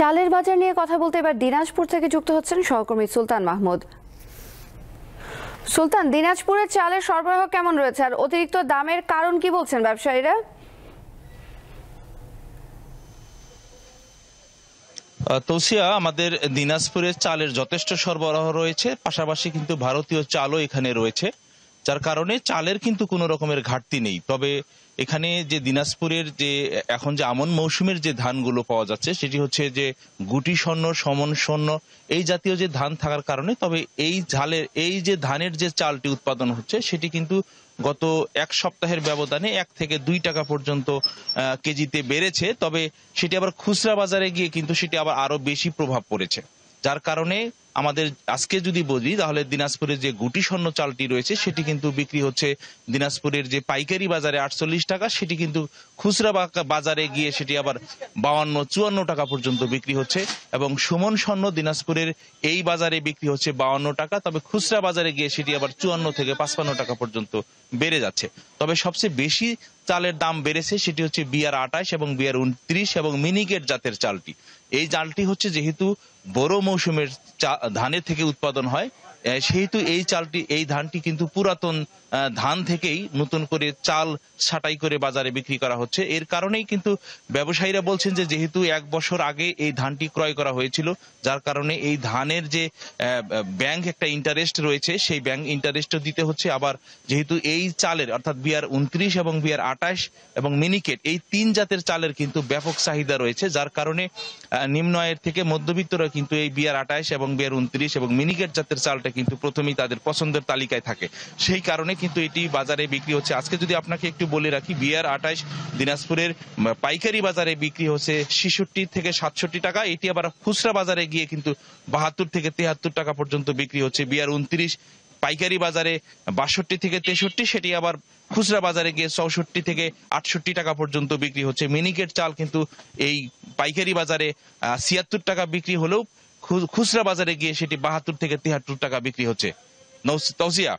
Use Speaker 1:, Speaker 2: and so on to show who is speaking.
Speaker 1: চালের বাজার নিয়ে কথা বলতে এবার দিনাজপুর থেকে যুক্ত হচ্ছেন সহকর্মী সুলতান মাহমুদ। সুলতান, দিনাজপুরের চালের সরবরাহ কেমন রয়েছে আর অতিরিক্ত দামের কারণ কি বলছেন ব্যবসায়ীরা?
Speaker 2: তৌসিয়া, আমাদের দিনাজপুরের চালের যথেষ্ট সরবরাহ রয়েছে, পাশাপাশি কিন্তু ভারতীয় চালও এখানে রয়েছে, যার কারণে চালের কিন্তু কোনো রকমের ঘাটতি নেই। তবে এখানে যে দিনাজপুরের যে এখন যে আমন মৌসুমের যে ধানগুলো পাওয়া যাচ্ছে সেটি হচ্ছে যে গুটি স্বর্ণ, সমন স্বর্ণ এই জাতীয় যে ধান থাকার কারণে তবে এই যে ধানের যে চালটি উৎপাদন হচ্ছে সেটি কিন্তু গত এক সপ্তাহের ব্যবধানে 1 থেকে 2 টাকা পর্যন্ত কেজিতে বেড়েছে। তবে সেটি আবার খুচরা বাজারে গিয়ে কিন্তু সেটি আবার আরো বেশি প্রভাব পড়েছে, যার কারণে আমাদের আজকে যদি বলি তাহলে দিনাজপুরের যে গুটি স্বর্ণ চালটি রয়েছে সেটি কিন্তু বিক্রি হচ্ছে দিনাজপুরের যে পাইকারি বাজারে 48 টাকা, সেটি কিন্তু খুচরা বাজারে গিয়ে সেটি আবার 52-54 টাকা পর্যন্ত বিক্রি হচ্ছে। এবং সুমন স্বর্ণ দিনাজপুরের এই বাজারে বিক্রি হচ্ছে 52 টাকা, তবে খুচরা বাজারে গিয়ে সেটি আবার 54 থেকে 55 টাকা পর্যন্ত বেড়ে যাচ্ছে। তবে সবচেয়ে বেশি চালের দাম বেড়েছে সেটি হচ্ছে BR-28 এবং BR-29 এবং মিনিকেট জাতের চালটি। এই চালটি হচ্ছে যেহেতু বড় মৌসুমের ধানের থেকে উৎপাদন হয়, সেহেতু এই ধানটি কিন্তু পুরাতন ধান থেকেই নতুন করে চাল ছাঁটাই করে বাজারে বিক্রি করা হচ্ছে। এর কারণেই কিন্তু ব্যবসায়ীরা বলছেন যে যেহেতু 1 বছর আগে এই ধানটি ক্রয় করা হয়েছিল, যার কারণে এই ধানের যে ব্যাংক একটা ইন্টারেস্ট রয়েছে সেই ব্যাংক ইন্টারেস্টও দিতে হচ্ছে। আবার যেহেতু এই চালের অর্থাৎ BR-29 এবং BR-28 এবং মিনিকেট এই 3 জাতের চালের কিন্তু ব্যাপক চাহিদা রয়েছে, যার কারণে নিম্ন আয়ের থেকে মধ্যবিত্তরা কিন্তু এই BR-28 এবং BR-29 এবং মিনিকেট জাতের চালটা কিন্তু প্রথমেই তাদের পছন্দের তালিকায় থাকে। সেই কারণে কিন্তু এটি বাজারে বিক্রি হচ্ছে। আজকে যদি আপনাকে একটু বলে রাখি, BR-28 দিনাজপুরের পাইকারি বাজারে বিক্রি হচ্ছে 66 থেকে 67 টাকা, এটি আবার খুচরা বাজারে গিয়ে কিন্তু 72 থেকে 73 টাকা পর্যন্ত বিক্রি হচ্ছে। BR-29 পাইকারি বাজারে 62 থেকে 63, সেটি আবার খুচরা বাজারে গিয়ে 64 থেকে 68 টাকা পর্যন্ত বিক্রি হচ্ছে। মিনিকেট চাল কিন্তু এই পাইকারি বাজারে 76 টাকা বিক্রি হলেও খুচরা বাজারে গিয়ে সেটি 72 থেকে 73 টাকা বিক্রি হচ্ছে। তৌসিয়া।